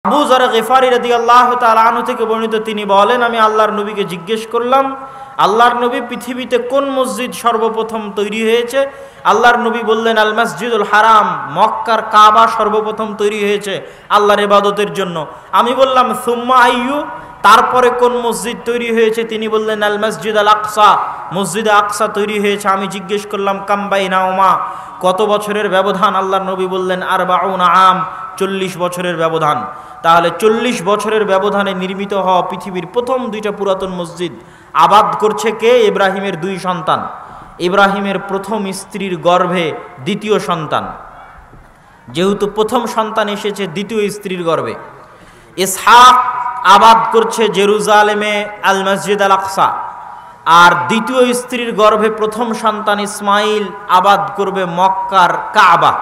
আবু যর গিফারি রাদিয়াল্লাহু তাআলা আনহু থেকে বর্ণিত, তিনি বলেন, আমি আল্লাহর নবীকে জিজ্ঞেস করলাম, আল্লাহর নবী, পৃথিবীতে কোন মসজিদ সর্বপ্রথম তৈরি হয়েছে? আল্লাহর নবী বললেন, আল মসজিদুল হারাম, মক্কার কাবা সর্বপ্রথম তৈরি হয়েছে আল্লাহর ইবাদতের জন্য। আমি বললাম, সুম্মা আইয়ু, তারপরে কোন মসজিদ তৈরি হয়েছে? তিনি বললেন, আল মসজিদ আল আকসা, মসজিদে আকসা তৈরি হয়েছে। আমি জিজ্ঞেস করলাম, কাম বাইনাহুমা, কত বছরের ব্যবধান? আল্লাহর নবী বললেন, আরবাউনা আম, 40 বছরের ব্যবধান। তাহলে 40 বছরের ব্যবধানে নির্মিত হওয়া পৃথিবীর প্রথম দুইটা পুরাতন মসজিদ আবাদ করছে কে? ইব্রাহিমের 2 সন্তান, ইব্রাহিমের প্রথম স্ত্রীর গর্ভে দ্বিতীয় সন্তান। যেহেতু প্রথম সন্তান এসেছে দ্বিতীয় স্ত্রীর গর্ভে, ইসহাক আবাদ করছে জেরুজালেমে আল মসজিদ আল আকসা, আর দ্বিতীয় স্ত্রীর গর্ভে প্রথম সন্তান ইসমাইল আবাদ করবে মক্কার কাবা।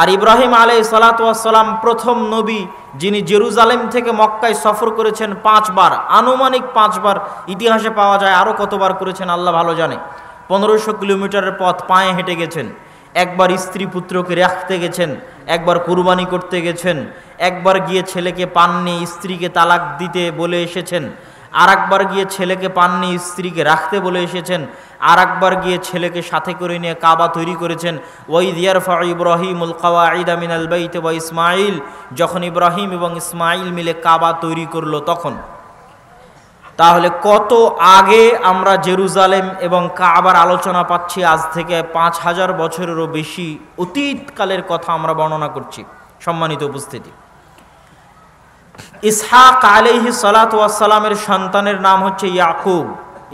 আর ইব্রাহিম আলাইহিস সালাতু ওয়াস সালাম প্রথম নবী, যিনি জেরুজালেম থেকে মক্কায় সফর করেছেন 5 বার, আনুমানিক 5 বার, ইতিহাসে পাওয়া যায় আরও কতবার করেছেন আল্লাহ ভালো জানে। 1500 কিলোমিটারের পথ পায়ে হেঁটে গেছেন। একবার স্ত্রী পুত্রকে রাখতে গেছেন, একবার কুরবানি করতে গেছেন, একবার গিয়ে ছেলেকে পাননি, স্ত্রীকে তালাক দিতে বলে এসেছেন, আর একবার গিয়ে ছেলেকে পাননি, স্ত্রীকে রাখতে বলে এসেছেন, আর একবার গিয়ে ছেলেকে সাথে করে নিয়ে কাবা তৈরি করেছেন। ওয়াইদ ইয়ারফাউ ইব্রাহিমুল কাওয়াইদা মিনাল বাইত ওয়া ইসমাইল, যখন ইব্রাহিম এবং ইসমাইল মিলে কাবা তৈরি করলো তখন। তাহলে কত আগে আমরা জেরুজালেম এবং কাবার আলোচনা পাচ্ছি? আজ থেকে 5000 বছরেরও বেশি অতীতকালের কথা আমরা বর্ণনা করছি। সম্মানিত উপস্থিতি, ইসহাক আলাইহিস সালাতু ওয়াস সালামের সন্তানের নাম হচ্ছে ইয়াকুব।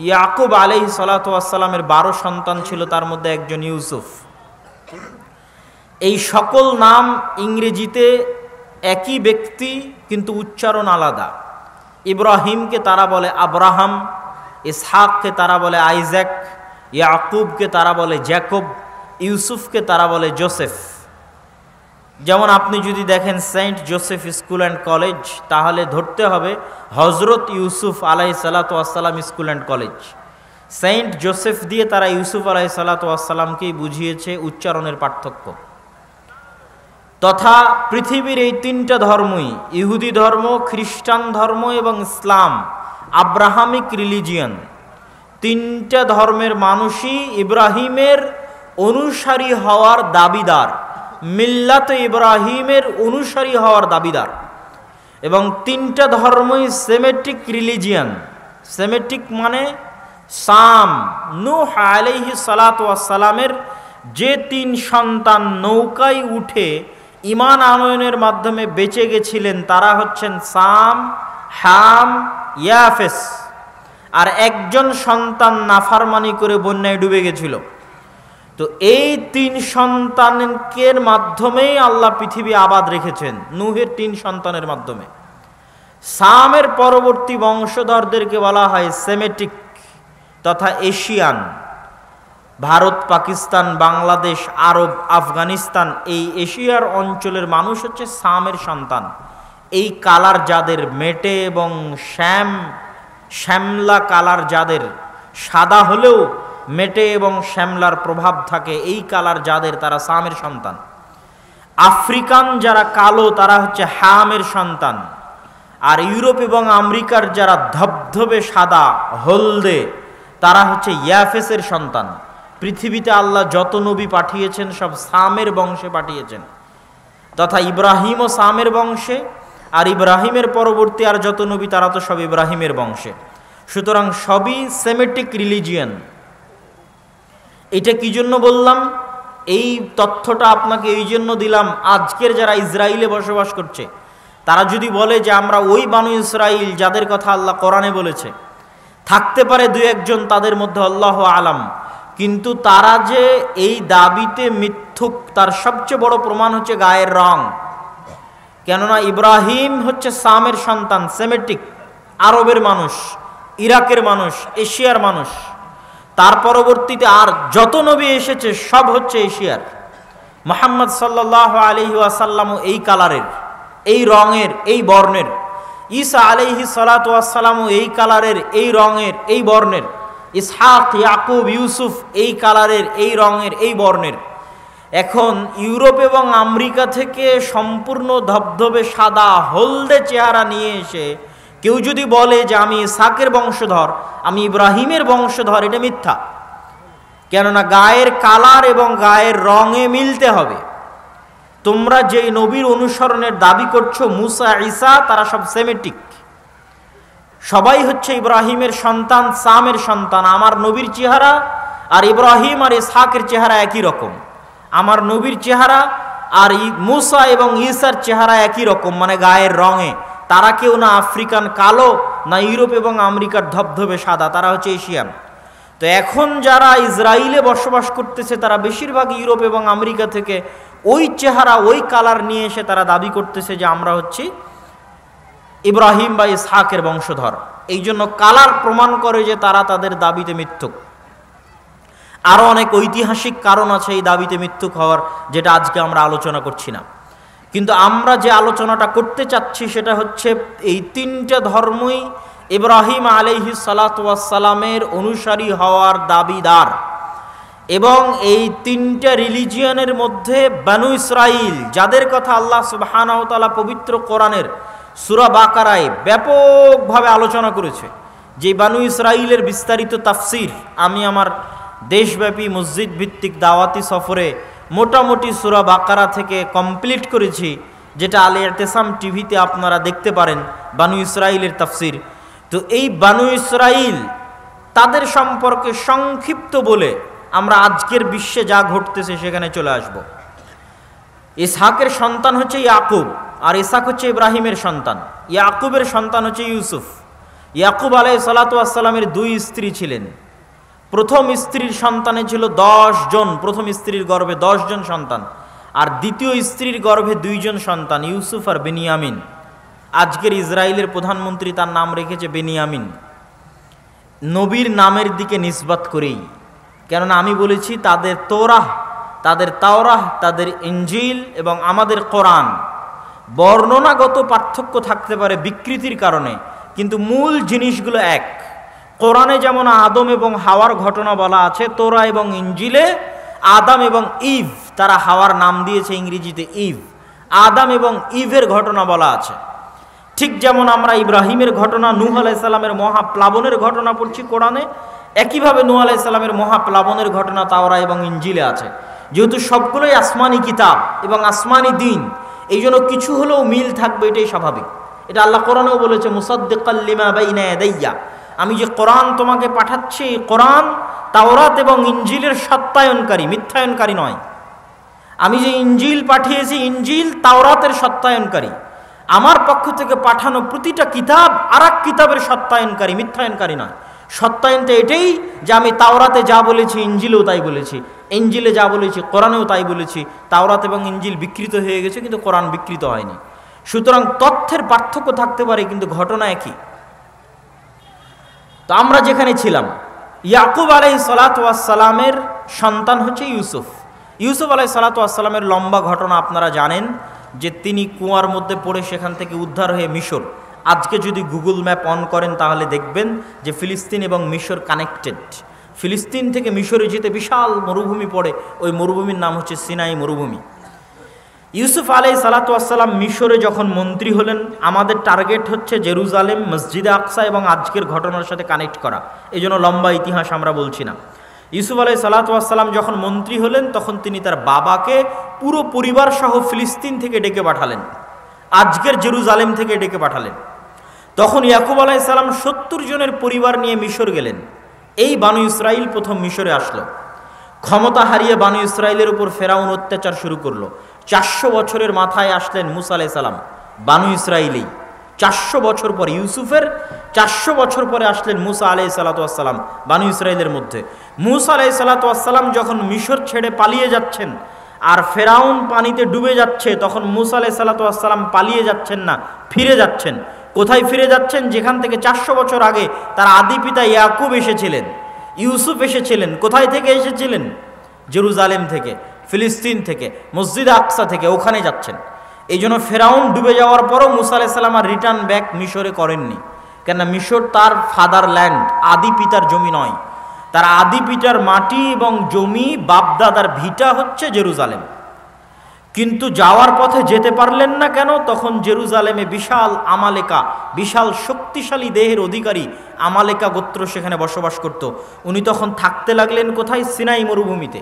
ইয়াকুব আলাইহিস সালাতু ওয়াস সালামের 12 সন্তান ছিল, তার মধ্যে একজন ইউসুফ। এই সকল নাম ইংরেজিতে একই ব্যক্তি, কিন্তু উচ্চারণ আলাদা। ইব্রাহিমকে তারা বলে আব্রাহাম, ইসহাককে তারা বলে আইজ্যাক, ইয়াকুবকে তারা বলে জ্যাকব, ইউসুফকে তারা বলে জোসেফ। যেমন আপনি যদি দেখেন Saint Joseph school and college, তাহলে ধরতে হবে হজরত ইউসুফ আলাইহিস সালাতু ওয়াস সালাম school and college. Saint Joseph দিয়ে তারা ইউসুফ আলাইহিস সালাতু ওয়াস সালামকেই বুঝিয়েছে, উচ্চারণের পার্থক্য। তথা পৃথিবীর এই 3টা ধর্মই, ইহুদি ধর্ম, খ্রিস্টান ধর্ম এবং ইসলাম, আব্রাহামিক রিলিজিয়ন, 3টা ধর্মের মানুষই ইব্রাহিমের অনুসারী হওয়ার দাবিদার, মিল্লাতে ইব্রাহিমের অনুসারী হওয়ার দাবিদার। এবং 3টা ধর্মই সেমেটিক রিলিজিয়ন। সেমেটিক মানে সাম। নূহ আলাইহিস সালাতু ওয়াস সালামের যে 3 সন্তান নৌকায় উঠে ঈমান আনয়নের মাধ্যমে বেঁচে গেছিলেন, তারা হচ্ছেন সাম, হাম, ইয়াফেস। আর একজন সন্তান নাফরমানি করে বন্যায় ডুবে গেছিল। তো এই 3 সন্তানের মাধ্যমেই আল্লাহ পৃথিবী আবাদ রেখেছেন, নূহের 3 সন্তানের মাধ্যমে। সামের পরবর্তী বংশধরদেরকে বলা হয় সেমেটিক তথা এশিয়ান। ভারত, পাকিস্তান, বাংলাদেশ, আরব, আফগানিস্তান, এই এশিয়ার অঞ্চলের মানুষ হচ্ছে সামের সন্তান। এই কালার যাদের, মেটে এবং শ্যামলা কালার যাদের, সাদা হলেও মেটে এবং শ্যামলার প্রভাব থাকে, এই কালার যাদের, তারা সামের সন্তান। আফ্রিকান যারা কালো, তারা হচ্ছে হামের সন্তান। আর ইউরোপ এবং আমেরিকার যারা ধবধবে সাদা, হলদে, তারা হচ্ছে ইয়াফেসের সন্তান। পৃথিবীতে আল্লাহ যত নবী পাঠিয়েছেন সব সামের বংশে পাঠিয়েছেন, তথা ইব্রাহিমও সামের বংশে, আর ইব্রাহিমের পরবর্তী আর যত নবী তারা তো সব ইব্রাহিমের বংশে। সুতরাং সবই সেমেটিক রিলিজিয়ন। এটা কি জন্য বললাম? এই তথ্যটা আপনাকে এই জন্য দিলাম, আজকের যারা ইসরায়েলে বসবাস করছে তারা যদি বলে যে আমরা ওই বানু ইসরাইল যাদের কথা আল্লাহ কোরআনে বলেছে, থাকতে পারে 2-1 জন তাদের মধ্যে, আল্লাহু আলাম, কিন্তু তারা যে এই দাবিতে মিথ্যুক, তার সবচেয়ে বড় প্রমাণ হচ্ছে গায়ের রং। কেননা ইব্রাহিম হচ্ছে সামের সন্তান, সেমেটিক, আরবের মানুষ, ইরাকের মানুষ, এশিয়ার মানুষ। তার পরবর্তীতে আর যত নবী এসেছে সব হচ্ছে এশিয়ার। মুহাম্মদ সাল্লাল্লাহু আলাইহি ওয়াসাল্লামও এই কালারের, এই রঙের, এই বর্ণের। ঈসা আলাইহিস সালাতু ওয়াস সালামও এই কালারের, এই রঙের, এই বর্ণের। ইসহাক, ইয়াকুব, ইউসুফ এই কালারের, এই রঙের, এই বর্ণের। এখন ইউরোপ এবং আমেরিকা থেকে সম্পূর্ণ ধবধবে সাদা হলদে চেহারা নিয়ে এসে কেউ যদি বলে যে আমি ইসহাকের বংশধর, আমি ইব্রাহিমের বংশধর, এটা মিথ্যা। কেননা গায়ের কালার এবং গায়ের রঙে মিলতে হবে। তোমরা যেই নবীর অনুসরণের দাবি করছো, মুসা, ঈসা, তারা সব সেমেটিক, সবাই হচ্ছে ইব্রাহিমের সন্তান, সামের সন্তান। আমার নবীর চেহারা আর ইব্রাহিম আর ইসহাকের চেহারা একই রকম। আমার নবীর চেহারা আর মুসা এবং ঈসার চেহারা একই রকম, মানে গায়ের রঙে। তারা কেউ না আফ্রিকান কালো, না ইউরোপ এবং আমেরিকার ধবধবে সাদা, তারা হচ্ছে এশিয়ান। তো এখন যারা ইসরায়েলে বসবাস করতেছে তারা বেশিরভাগ ইউরোপ এবং আমেরিকা থেকে ওই চেহারা, ওই কালার নিয়ে এসে তারা দাবি করতেছে যে আমরা হচ্ছি ইব্রাহিম বা ইসহাকের বংশধর। এই জন্য কালার প্রমাণ করে যে তারা তাদের দাবিতে মিথ্যুক। আরও অনেক ঐতিহাসিক কারণ আছে এই দাবিতে মিথ্যুক হওয়ার, যেটা আজকে আমরা আলোচনা করছি না। কিন্তু আমরা যে আলোচনাটা করতে চাচ্ছি সেটা হচ্ছে এই তিনটা ধর্মই ইব্রাহিম আলাইহিস সালাতু ওয়াস সালামের অনুসারী হওয়ার দাবিদার। এবং এই তিনটা রিলিজিয়নের মধ্যে বানু ইসরাইল, যাদের কথা আল্লাহ সুবহানাহু ওয়া তাআলা পবিত্র কোরআনের সূরা বাকারায় ব্যাপকভাবে আলোচনা করেছে, যে বানু ইসরাইলের বিস্তারিত তাফসির আমি আমার দেশব্যাপী মসজিদ ভিত্তিক দাওয়াতি সফরে মোটামুটি সূরা বাকারা থেকে কমপ্লিট করেছি, যেটা আল ইতিসাম টিভিতে আপনারা দেখতে পারেন, বানু ইসরাইলের তাফসির। তো এই বানু ইসরাইল, তাদের সম্পর্কে সংক্ষিপ্ত বলে আমরা আজকের বিশ্বে যা ঘটতেছে সেখানে চলে আসব। ইসহাকের সন্তান হচ্ছে ইয়াকুব, আর ইসহাক হচ্ছে ইব্রাহিমের সন্তান। ইয়াকুবের সন্তান হচ্ছে ইউসুফ। ইয়াকুব আলাইহিস সালাতু ওয়াস সালামের দুই স্ত্রী ছিলেন। প্রথম স্ত্রীর সন্তানে ছিল 10 জন, প্রথম স্ত্রীর গর্ভে 10 জন সন্তান, আর দ্বিতীয় স্ত্রীর গর্ভে 2 জন সন্তান, ইউসুফ আর বেনিয়ামিন। আজকের ইসরায়েলের প্রধানমন্ত্রী তার নাম রেখেছে বেনিয়ামিন, নবীর নামের দিকে নিসবত করেই। কেননা আমি বলেছি তাদের তোরাহ, তাদের তাওরাহ, তাদের ইনজিল এবং আমাদের কোরআন বর্ণনাগত পার্থক্য থাকতে পারে বিকৃতির কারণে, কিন্তু মূল জিনিসগুলো এক। কোরআনে যেমন আদম এবং হাওয়ার ঘটনা বলা আছে, তোরা এবং ইনজিলে আদম এবং ইভ, তারা হাওয়ার নাম দিয়েছে ইংরেজিতে ইভ, আদম এবং ইভের ঘটনা বলা আছে। ঠিক যেমন আমরা ইব্রাহিমের ঘটনা, নূহ আলাইহিস সালামের মহাপ্লাবনের ঘটনা পড়ছি কোরআনে, একইভাবে নূহ আলাইহিস সালামের মহাপ্লাবনের ঘটনা তাওরা এবং ইনজিলে আছে। যেহেতু সবগুলোই আসমানি কিতাব এবং আসমানি দিন, এই জন্য কিছু হলেও মিল থাকবে, এটাই স্বাভাবিক। এটা আল্লাহ কোরআনেও বলেছে, মুসাদ্দিকাল লিমা বাইনা ইয়াদাইয়া, আমি যে কোরআন তোমাকে পাঠাচ্ছি, কোরআন তাওরাত এবং ইনজিলের সত্যায়নকারী, মিথ্যায়নকারী নয়। আমি যে ইনজিল পাঠিয়েছি, ইনজিল তাওরাতের সত্যায়নকারী। আমার পক্ষ থেকে পাঠানো প্রতিটা কিতাব আর এক কিতাবের সত্যায়নকারী, মিথ্যায়নকারী নয়। সত্যায়নটা এটাই যে আমি তাওরাতে যা বলেছি ইনজিলেও তাই বলেছি, ইনজিলে যা বলেছি কোরআনেও তাই বলেছি। তাওরাত এবং ইনজিল বিকৃত হয়ে গেছে, কিন্তু কোরআন বিকৃত হয়নি। সুতরাং তথ্যের পার্থক্য থাকতে পারে, কিন্তু ঘটনা একই। তো আমরা যেখানে ছিলাম, ইয়াকুব আলাইহিস সালাতু ওয়াস সালামের সন্তান হচ্ছে ইউসুফ। ইউসুফ আলাইহিস সালাতু ওয়াস সালামের লম্বা ঘটনা আপনারা জানেন, যে তিনি কুয়ার মধ্যে পড়ে সেখান থেকে উদ্ধার হয়ে মিশর। আজকে যদি গুগল ম্যাপ অন করেন তাহলে দেখবেন যে ফিলিস্তিন এবং মিশর কানেক্টেড। ফিলিস্তিন থেকে মিশরে যেতে বিশাল মরুভূমি পড়ে, ওই মরুভূমির নাম হচ্ছে সিনাই মরুভূমি। ইউসুফ আলাইহিস সালাতু ওয়াস সালাম মিশরে যখন মন্ত্রী হলেন, আমাদের টার্গেট হচ্ছে জেরুজালেম, মসজিদে আকসা এবং আজকের ঘটনার সাথে কানেক্ট করা, এই জন্য লম্বা ইতিহাস আমরা বলছি না। ইউসুফ আলাইহিস সালাতু ওয়াস সালাম যখন মন্ত্রী হলেন, তখন তিনি তার বাবাকে পুরো পরিবার সহ ফিলিস্তিন থেকে ডেকে পাঠালেন, আজকের জেরুজালেম থেকে ডেকে পাঠালেন। তখন ইয়াকুব আলাইহিস সালাম 70 জনের পরিবার নিয়ে মিশর গেলেন। এই বানু ইসরাইল প্রথম মিশরে আসলো। ক্ষমতা হারিয়ে বানু ইসরাইলের উপর ফেরাউন অত্যাচার শুরু করলো। 400 বছরের মাথায় আসলেন মুসা আলাইহিস সালাম, বানু ইসরাইলেই 400 বছর পরে, ইউসুফের 400 বছর পরে আসলেন মুসা আলাইহিস সালাতু ওয়াস সালাম বানু ইসরাইলের মধ্যে। মুসা আলাইহিস সালাতু ওয়াস সালাম যখন মিশর ছেড়ে পালিয়ে যাচ্ছেন আর ফেরাউন পানিতে ডুবে যাচ্ছে, তখন মুসা আলাইহিস সালাতু ওয়াস সালাম পালিয়ে যাচ্ছেন না, ফিরে যাচ্ছেন। কোথায় ফিরে যাচ্ছেন? যেখান থেকে 400 বছর আগে তার আদি পিতা ইয়াকুব এসেছিলেন, ইউসুফ এসেছিলেন। কোথায় থেকে এসেছিলেন? জেরুজালেম থেকে, ফিলিস্তিন থেকে, মসজিদ আকসা থেকে, ওখানে যাচ্ছেন। এই জন্য ফেরাউন ডুবে যাওয়ার পরও মুসা আলাইহিস সালাম আর রিটার্ন ব্যাক মিশরে করেননি, কেননা মিশর তার ফাদার ল্যান্ড, আদি পিতার জমি নয়। তার আদি পিতার মাটি এবং জমি বাপদাদার ভিটা হচ্ছে জেরুজালেম, কিন্তু যাওয়ার পথে যেতে পারলেন না কেন? তখন জেরুজালেমে বিশাল আমালেকা, বিশাল শক্তিশালী দেহের অধিকারী আমালেকা গোত্র সেখানে বসবাস করত। উনি তখন থাকতে লাগলেন কোথায়? সিনাই মরুভূমিতে।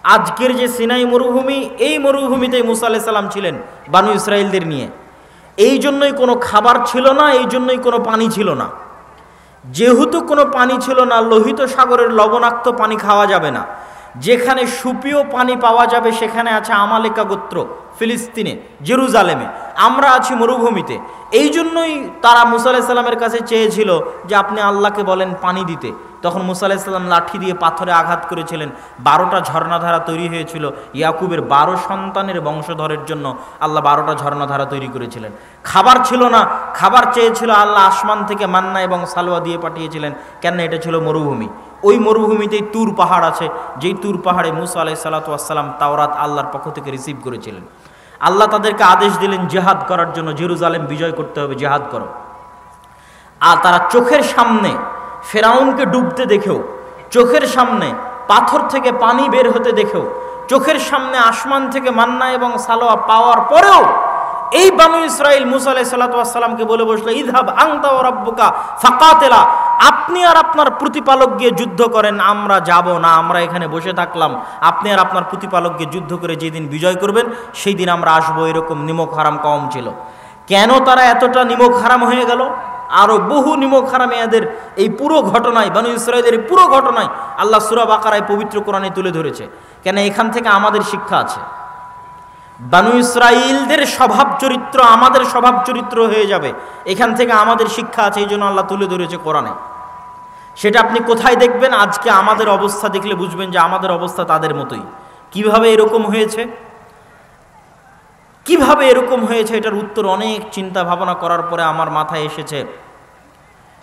আজকের যে সিনাই মরুভূমি, এই মরুভূমিতে মুসা আলাইহিস সালাম ছিলেন বানু ইসরাইলদের নিয়ে। এই জন্যই কোনো খাবার ছিল না, এই জন্যই কোনো পানি ছিল না। যেহেতু কোনো পানি ছিল না, লোহিত সাগরের লবণাক্ত পানি খাওয়া যাবে না, যেখানে সুপেয় পানি পাওয়া যাবে সেখানে আছে আমালেকা গোত্র ফিলিস্তিনে, জেরুজালেমে। আমরা আছি মরুভূমিতে। এই জন্যই তারা মুসা আলাইহিস সালামের কাছে চেয়েছিল যে আপনি আল্লাহকে বলেন পানি দিতে। তখন মুসা আলাইহিস সালাম লাঠি দিয়ে পাথরে আঘাত করেছিলেন, 12টা ঝর্ণাধারা তৈরি হয়েছিল। ইয়াকুবের 12 সন্তানের বংশধরের জন্য আল্লাহ 12টা ঝর্ণাধারা তৈরি করেছিলেন। খাবার ছিল না, খাবার চেয়েছিল আল্লাহ আসমান থেকে মান্না এবং সালোয়া দিয়ে পাঠিয়েছিলেন। কেন? এটা ছিল মরুভূমি। ওই মরুভূমিতেই তুর পাহাড় আছে, যেই তুর পাহাড়ে মুসা আলাইহিস সালাম তাওরাত আল্লাহর পক্ষ থেকে রিসিভ করেছিলেন। আল্লাহ তাদেরকে আদেশ দিলেন জিহাদ করার জন্য, জেরুজালেম বিজয় করতে হবে, জিহাদ করো। আর তারা চোখের সামনে ফেরাউনকে ডুবতে দেখেও, চোখের সামনে পাথর থেকে পানি বের হতে দেখেও, চোখের সামনে আসমান থেকে মান্না এবং সালোয়া পাওয়ার পরেও এই বানু ইসরাইল মুসা আলাইহিস সালামকে বলে বসলো, ইযহাব আনতা ওয়া রাব্বুকা ফাকাতিলা, আপনি আর আপনার প্রতিপালক গিয়ে যুদ্ধ করেন, আমরা যাব না, আমরা এখানে বসে থাকলাম। আপনি আর আপনার প্রতিপালক গিয়ে যুদ্ধ করে যেদিন বিজয় করবেন সেই দিন আমরা আসবো। এরকম নিমক হারাম কওম ছিল। কেন তারা এতটা নিমক হারাম হয়ে গেল? আরো বহু নিমক হারামে এদের এই পুরো ঘটনায়, বানু ইসরাইলের এই পুরো ঘটনায় আল্লাহ সূরা বাকারায় পবিত্র কোরআনে তুলে ধরেছে। কেন? এখান থেকে আমাদের শিক্ষা আছে। বানু ইসরাইলদের স্বভাব চরিত্র আমাদের স্বভাব চরিত্র হয়ে যাবে, এখান থেকে আমাদের শিক্ষা আছে। এই জন্য আল্লাহ তুলে ধরেছে কোরআনে। সেটা আপনি কোথায় দেখবেন? আজকে আমাদের অবস্থা দেখলে বুঝবেন যে আমাদের অবস্থা তাদের মতোই। কিভাবে এরকম হয়েছে, কিভাবে এরকম হয়েছে, এটার উত্তর অনেক চিন্তা ভাবনা করার পরে আমার মাথায় এসেছে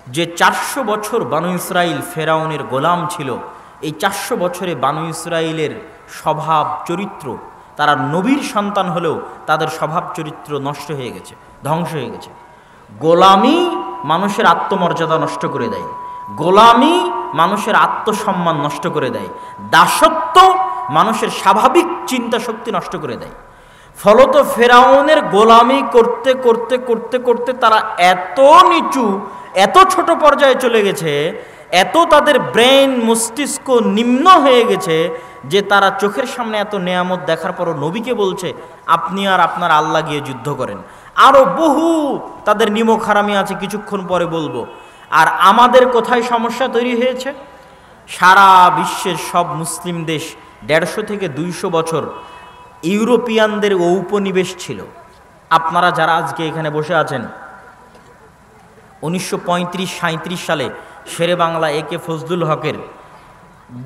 যে 400 বছর বানু ইসরাইল ফেরাউনের গোলাম ছিল। এই 400 বছরে বানু ইসরাইলের স্বভাব চরিত্র, তারা নবীর সন্তান হলেও তাদের স্বভাব চরিত্র নষ্ট হয়ে গেছে, ধ্বংস হয়ে গেছে। গোলামি মানুষের আত্মমর্যাদা নষ্ট করে দেয়, গোলামি মানুষের আত্মসম্মান নষ্ট করে দেয়, দাসত্ব মানুষের স্বাভাবিক চিন্তা শক্তি নষ্ট করে দেয়। ফলত ফেরাউনের গোলামি করতে করতে করতে করতে তারা এত নিচু, এত ছোট পর্যায়ে চলে গেছে, এত তাদের ব্রেন মস্তিষ্ক নিম্ন হয়ে গেছে যে তারা চোখের সামনে এত নেয়ামত দেখার পরও নবীকে বলছে আপনি আর আপনার আল্লাহ গিয়ে যুদ্ধ করেন। আরও বহু তাদের নিমক হারামি আছে, কিছুক্ষণ পরে বলবো। আর আমাদের কোথায় সমস্যা তৈরি হয়েছে? সারা বিশ্বের সব মুসলিম দেশ 150 থেকে 200 বছর ইউরোপিয়ানদের ঔপনিবেশ ছিল। আপনারা যারা আজকে এখানে বসে আছেন, 1935-37 সালে শেরে বাংলা একে ফজলুল হকের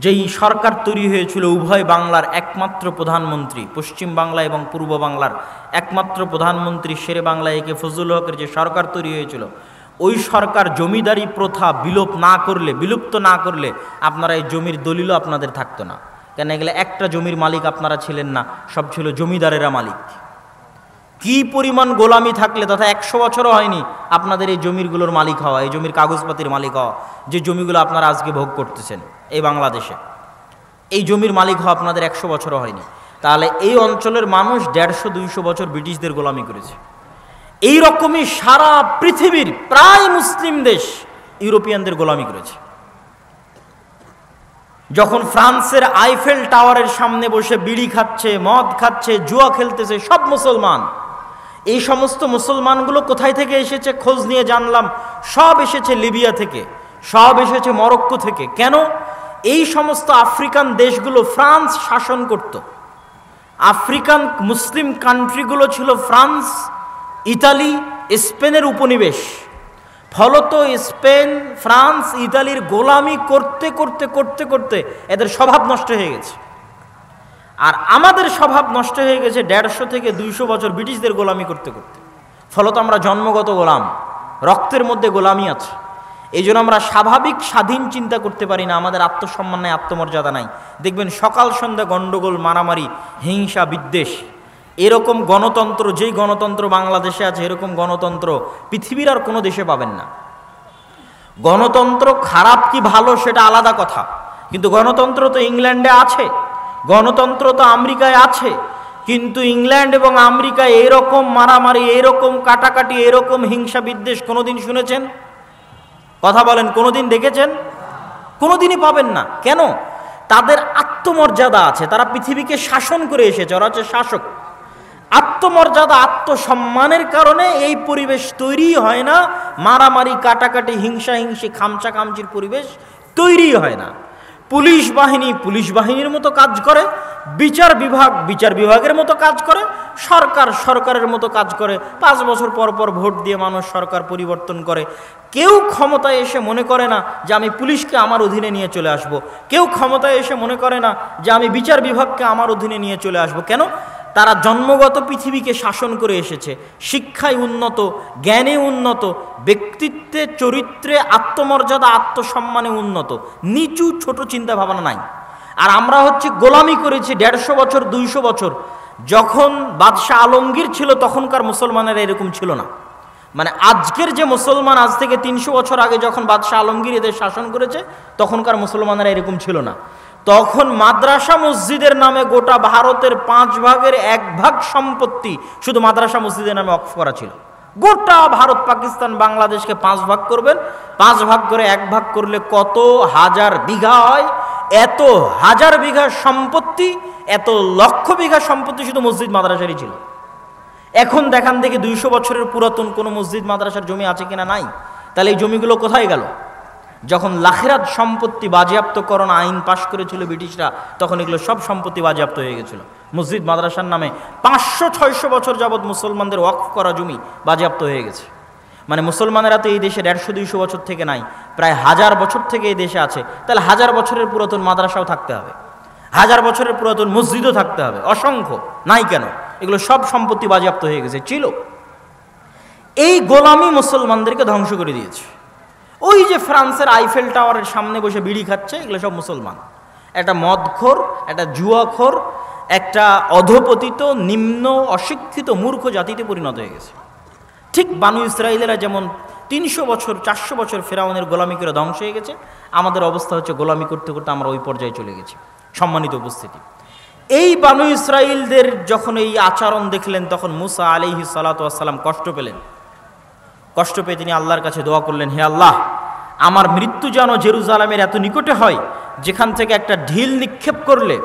যেই সরকার তৈরি হয়েছিল, উভয় বাংলার একমাত্র প্রধানমন্ত্রী, পশ্চিম বাংলা এবং পূর্ব বাংলার একমাত্র প্রধানমন্ত্রী শেরে বাংলা একে ফজলুল হকের যে সরকার তৈরি হয়েছিল, ওই সরকার জমিদারি প্রথা বিলুপ্ত না করলে আপনারা এই জমির দলিলও আপনাদের থাকতো না। কেন? এগুলো একটা জমির মালিক আপনারা ছিলেন না, সব ছিল জমিদারেরা মালিক। কি পরিমাণ গোলামি থাকলে, তথা 100 বছরও হয়নি আপনাদের এই জমিরগুলোর মালিক হওয়া, এই জমির কাগজপাতির মালিক হওয়া, যে জমিগুলো আপনারা আজকে ভোগ করতেছেন এই বাংলাদেশে, এই জমির মালিক হওয়া আপনাদের 100 বছরও হয়নি। তাহলে এই অঞ্চলের মানুষ 150-200 বছর ব্রিটিশদের গোলামি করেছে। এই রকমই সারা পৃথিবীর প্রায় মুসলিম দেশ ইউরোপিয়ানদের গোলামি করেছে। যখন ফ্রান্সের আইফেল টাওয়ারের সামনে বসে বিড়ি খাচ্ছে, মদ খাচ্ছে, জুয়া খেলতেছে সব মুসলমান, এই সমস্ত মুসলমানগুলো কোথায় থেকে এসেছে খোঁজ নিয়ে জানলাম, সব এসেছে লিবিয়া থেকে, সব এসেছে মরক্কো থেকে। কেন? এই সমস্ত আফ্রিকান দেশগুলো ফ্রান্স শাসন করত। আফ্রিকান মুসলিম কান্ট্রিগুলো ছিল ফ্রান্স, ইতালি, স্পেনের উপনিবেশ। ফলত স্পেন, ফ্রান্স, ইতালির গোলামি করতে করতে করতে করতে এদের স্বভাব নষ্ট হয়ে গেছে। আর আমাদের স্বভাব নষ্ট হয়ে গেছে 150 থেকে 200 বছর ব্রিটিশদের গোলামি করতে করতে। ফলত আমরা জন্মগত গোলাম, রক্তের মধ্যে গোলামি আছে। এই জন্য আমরা স্বাভাবিক স্বাধীন চিন্তা করতে পারি না, আমাদের আত্মসম্মান নাই, আত্মমর্যাদা নাই। দেখবেন সকাল সন্ধ্যা গণ্ডগোল, মারামারি, হিংসা, বিদ্বেষ। এরকম গণতন্ত্র, যেই গণতন্ত্র বাংলাদেশে আছে, এরকম গণতন্ত্র পৃথিবীর আর কোনো দেশে পাবেন না। গণতন্ত্র খারাপ কি ভালো সেটা আলাদা কথা, কিন্তু গণতন্ত্র তো ইংল্যান্ডে আছে, গণতন্ত্র তো আমেরিকায় আছে, কিন্তু ইংল্যান্ড এবং আমেরিকায় এরকম মারামারি, এরকম কাটাকাটি, এরকম হিংসা বিদ্বেষ কোনোদিন শুনেছেন? কথা বলেন, কোনোদিন দেখেছেন? কোনোদিনই পাবেন না। কেন? তাদের আত্মমর্যাদা আছে, তারা পৃথিবীকে শাসন করে এসেছে, ওরা হচ্ছে শাসক। আত্মমর্যাদা, আত্মসম্মানের কারণে এই পরিবেশ তৈরি হয় না, মারামারি, কাটাকাটি, হিংসা হিংসি, খামচা খামচির পরিবেশ তৈরি হয় না। পুলিশ বাহিনী পুলিশ বাহিনীর মতো কাজ করে, বিচার বিভাগ বিচার বিভাগের মতো কাজ করে, সরকার সরকারের মতো কাজ করে। 5 বছর পর পর ভোট দিয়ে মানুষ সরকার পরিবর্তন করে। কেউ ক্ষমতায় এসে মনে করে না যে আমি পুলিশকে আমার অধীনে নিয়ে চলে আসব। কেউ ক্ষমতায় এসে মনে করে না যে আমি বিচার বিভাগকে আমার অধীনে নিয়ে চলে আসব। কেন? তারা জন্মগত পৃথিবীকে শাসন করে এসেছে, শিক্ষায় উন্নত, জ্ঞানে উন্নত, ব্যক্তিত্বে, চরিত্রে, আত্মমর্যাদা, আত্মসম্মানে উন্নত, নিচু ছোট চিন্তা ভাবনা নাই। আর আমরা হচ্ছে গোলামি করেছি 150 বছর 200 বছর। যখন বাদশাহ আলমগীর ছিল তখনকার মুসলমানেরা এরকম ছিল না। মানে আজকের যে মুসলমান, আজ থেকে 300 বছর আগে যখন বাদশাহ আলমগীর এদের শাসন করেছে তখনকার মুসলমানেরা এরকম ছিল না। তখন মাদ্রাসা মসজিদের নামে গোটা ভারতের 5 ভাগের 1 ভাগ সম্পত্তি শুধু মাদ্রাসা মসজিদের নামে ওয়াকফ করা ছিল। গোটা ভারত, পাকিস্তান, বাংলাদেশকে 5 ভাগ করবেন, 5 ভাগ করে 1 ভাগ করলে কত হাজার বিঘা হয়? এত হাজার বিঘা সম্পত্তি, এত লক্ষ বিঘা সম্পত্তি শুধু মসজিদ মাদ্রাসারই ছিল। এখন দেখান দেখি 200 বছরের পুরাতন কোনো মসজিদ মাদ্রাসার জমি আছে কিনা? নাই। তাহলে এই জমিগুলো কোথায় গেল? যখন লাখিরাত সম্পত্তি বাজেয়াপ্তকরণ আইন পাশ করেছিল ব্রিটিশরা, তখন এগুলো সব সম্পত্তি বাজেয়াপ্ত হয়ে গেছিল। মসজিদ মাদ্রাসার নামে 500-600 বছর যাবৎ মুসলমানদের ওয়াকফ করা জমি বাজেয়াপ্ত হয়ে গেছে। মানে মুসলমানেরা তো এই দেশে 150-200 বছর থেকে নাই, প্রায় 1000 বছর থেকে এই দেশে আছে। তাহলে 1000 বছরের পুরাতন মাদ্রাসাও থাকতে হবে, 1000 বছরের পুরাতন মসজিদও থাকতে হবে, অসংখ্য। নাই কেন? এগুলো সব সম্পত্তি বাজেয়াপ্ত হয়ে গেছে, ছিল। এই গোলামি মুসলমানদেরকে ধ্বংস করে দিয়েছে। ওই যে ফ্রান্সের আইফেল টাওয়ারের সামনে বসে বিড়ি খাচ্ছে, এগুলো সব মুসলমান। একটা মদখোর, একটা জুয়াখোর, একটা অধপতিত, নিম্ন, অশিক্ষিত, মূর্খ জাতিতে পরিণত হয়ে গেছে। ঠিক বানু ইসরায়েলেরা যেমন 300 বছর 400 বছর ফেরাউনের গোলামি করে ধ্বংস হয়ে গেছে, আমাদের অবস্থা হচ্ছে গোলামি করতে করতে আমরা ওই পর্যায়ে চলে গেছি। সম্মানিত উপস্থিতি, এই বানু ইসরায়েলদের যখন এই আচরণ দেখলেন তখন মুসা আলাইহিস সালাতু ওয়াস সালাম কষ্ট পেলেন। কষ্ট পেয়ে তিনি আল্লাহর কাছে দোয়া করলেন, হে আল্লাহ, আমার মৃত্যু যেন জেরুজালেমের এত নিকটে হয় যেখান থেকে একটা ঢিল নিক্ষেপ করলে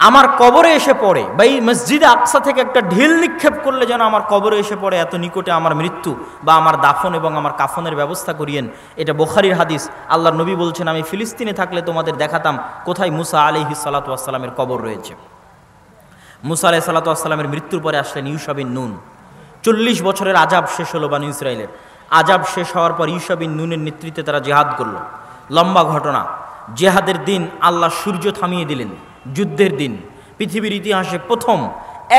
আমার কবরে এসে পড়ে, বা এই মসজিদে আকসা থেকে একটা ঢিল নিক্ষেপ করলে যেন আমার কবরে এসে পড়ে, এত নিকটে আমার মৃত্যু, বা আমার দাফন এবং আমার কাফনের ব্যবস্থা করিয়েন। এটা বুখারীর হাদিস। আল্লাহর নবী বলছেন, আমি ফিলিস্তিনে থাকলে তোমাদের দেখাতাম কোথায় মুসা আলাইহিস সালাতু ওয়াস সালামের কবর রয়েছে। মুসা আলাইহিস সালাতু ওয়াস সালামের মৃত্যুর পরে আসলেন ইউশা বিন নুন। 40 বছরের আজাব শেষ হলো বানু ইসরায়েলের। আজাব শেষ হওয়ার পর ইউশা বিন নুনের নেতৃত্বে তারা জিহাদ করল। লম্বা ঘটনা। জিহাদের দিন আল্লাহ সূর্য থামিয়ে দিলেন। যুদ্ধের দিন পৃথিবীর ইতিহাসে প্রথম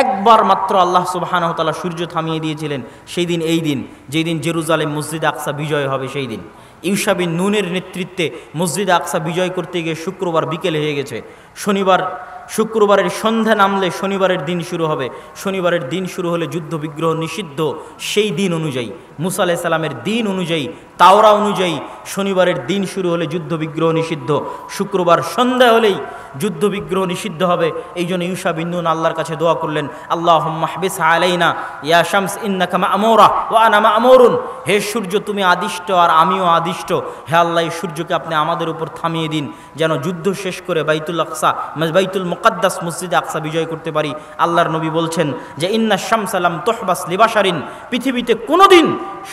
একবার মাত্র আল্লাহ সুবহানাহু ওয়া তাআলা সূর্য থামিয়ে দিয়েছিলেন। সেই দিন এই দিন, যেই দিন জেরুজালেম মসজিদ আকসা বিজয় হবে সেই দিন। ইউশা বিন নুনের নেতৃত্বে মসজিদ আকসা বিজয় করতে গিয়ে শুক্রবার বিকেল হয়ে গেছে। শুক্রবারের সন্ধ্যা নামলে শনিবারের দিন শুরু হবে। শনিবারের দিন শুরু হলে যুদ্ধ বিগ্রহ নিষিদ্ধ। সেই দিন অনুযায়ী, মুসা আলাইহিস সালামের দিন অনুযায়ী, তাওরা অনুযায়ী শনিবারের দিন শুরু হলে যুদ্ধ বিগ্রহ নিষিদ্ধ। শুক্রবার সন্ধ্যা হলেই যুদ্ধ বিগ্রহ নিষিদ্ধ হবে। এই জন্য ইউশা বিন নুন আল্লাহর কাছে দোয়া করলেন, আল্লাহুম্মা হবিস আলাইনা ইয়া শামস ইন্নাকা মা'মুরা ওয়া আনা মা'মুরুন। হে সূর্য, তুমি আদিষ্ট আর আমিও আদিষ্ট। হে আল্লাহ, এই সূর্যকে আপনি আমাদের উপর থামিয়ে দিন, যেন যুদ্ধ শেষ করে বাইতুল মুকাদ্দাস মসজিদে আকসা বিজয় করতে পারি। আল্লাহর নবী বলছেন যে ইন্না শামসা লাম তুহবাস লিবাশারিন, পৃথিবীতে কোনোদিন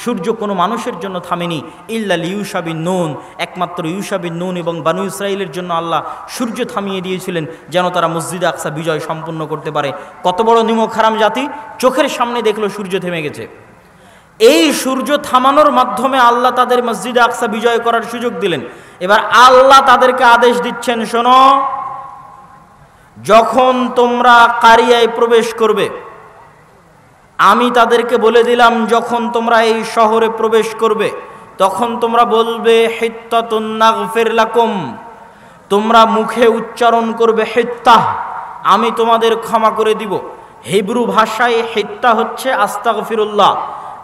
সূর্য কোনো মানুষের জন্য থামেনি ইল্লা লিইউশা বিন নুন, একমাত্র ইউশা বিন নুন এবং বানু ইসরাইলের জন্য আল্লাহ সূর্য থামিয়ে দিয়েছিলেন যেন তারা মসজিদে আকসা বিজয় সম্পন্ন করতে পারে। কত বড় নিমক হারাম জাতি, চোখের সামনে দেখলো সূর্য থেমে গেছে। এই সূর্য থামানোর মাধ্যমে আল্লাহ তাদের মসজিদে আকসা বিজয় করার সুযোগ দিলেন। এবার আল্লাহ তাদেরকে আদেশ দিচ্ছেন, শোনো, যখন তোমরা কারিয়ায় প্রবেশ করবে, আমি তাদেরকে বলে দিলাম, যখন তোমরা এই শহরে প্রবেশ করবে তখন তোমরা বলবে হিত্তাতুন নাগফির লাকুম, তোমরা মুখে উচ্চারণ করবে হিত্তাহ, আমি তোমাদের ক্ষমা করে দিব। হিব্রু ভাষায় হিত্তা হচ্ছে আস্তাগফিরুল্লাহ,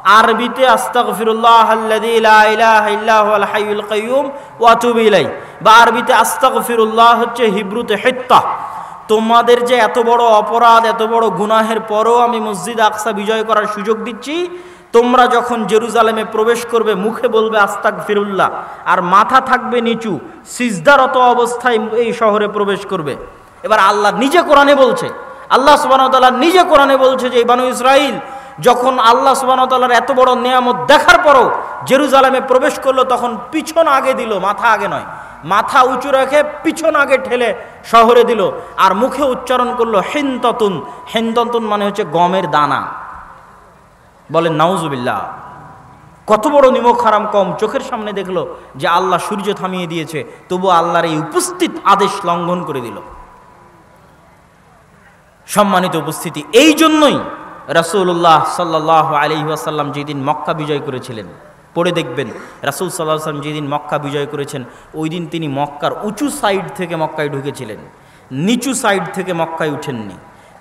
আরবিতে আস্তাগফিরুল্লাহ আল্লাযী লা ইলাহা ইল্লা হুয়াল হাইয়ুল কাইয়্যুম ওয়া আতুবু ইলাইহি, বা আরবিতে আস্তাগফিরুল্লাহ হচ্ছে হিব্রুতে হিত্তা। তোমাদের যে এত বড় অপরাধ, এত বড় গুনাহের পরও আমি মসজিদ আকসা বিজয় করার সুযোগ দিচ্ছি, তোমরা যখন জেরুজালেমে প্রবেশ করবে মুখে বলবে আস্তাগফিরুল্লাহ, আর মাথা থাকবে নিচু, সিজদারত অবস্থায় এই শহরে প্রবেশ করবে। এবার আল্লাহ নিজে কোরআনে বলছে, আল্লাহ সুবহানাহু ওয়া তাআলা নিজে কোরআনে বলছে যে এই বানু ইসরাইল যখন আল্লাহ সুবহানাহু ওয়া তাআলার এত বড় নিয়ামত দেখার পরও জেরুজালেমে প্রবেশ করলো, তখন পিছন আগে দিল, মাথা আগে নয়, মাথা উঁচু রেখে পিছন আগে ঠেলে শহরে দিল, আর মুখে উচ্চারণ করলো হিনতাতুন। হিনতাতুন মানে হচ্ছে গমের দানা। বলেন নাউজুবিল্লাহ। কত বড় নিমক হারাম কম চোখের সামনে দেখলো যে আল্লাহ সূর্য থামিয়ে দিয়েছে, তবু আল্লাহর এই উপস্থিত আদেশ লঙ্ঘন করে দিল। সম্মানিত উপস্থিতি, এই জন্যই রাসূলুল্লাহ সাল্লাল্লাহু আলাইহি ওয়াসাল্লাম যেদিন মক্কা বিজয় করেছিলেন, পড়ে দেখবেন রাসূল সাল্লাল্লাহু আলাইহি ওয়াসাল্লাম যেদিন মক্কা বিজয় করেছেন, ওই দিন তিনি মক্কার উঁচু সাইড থেকে মক্কায় ঢুকেছিলেন, নিচু সাইড থেকে মক্কায় উঠেননি।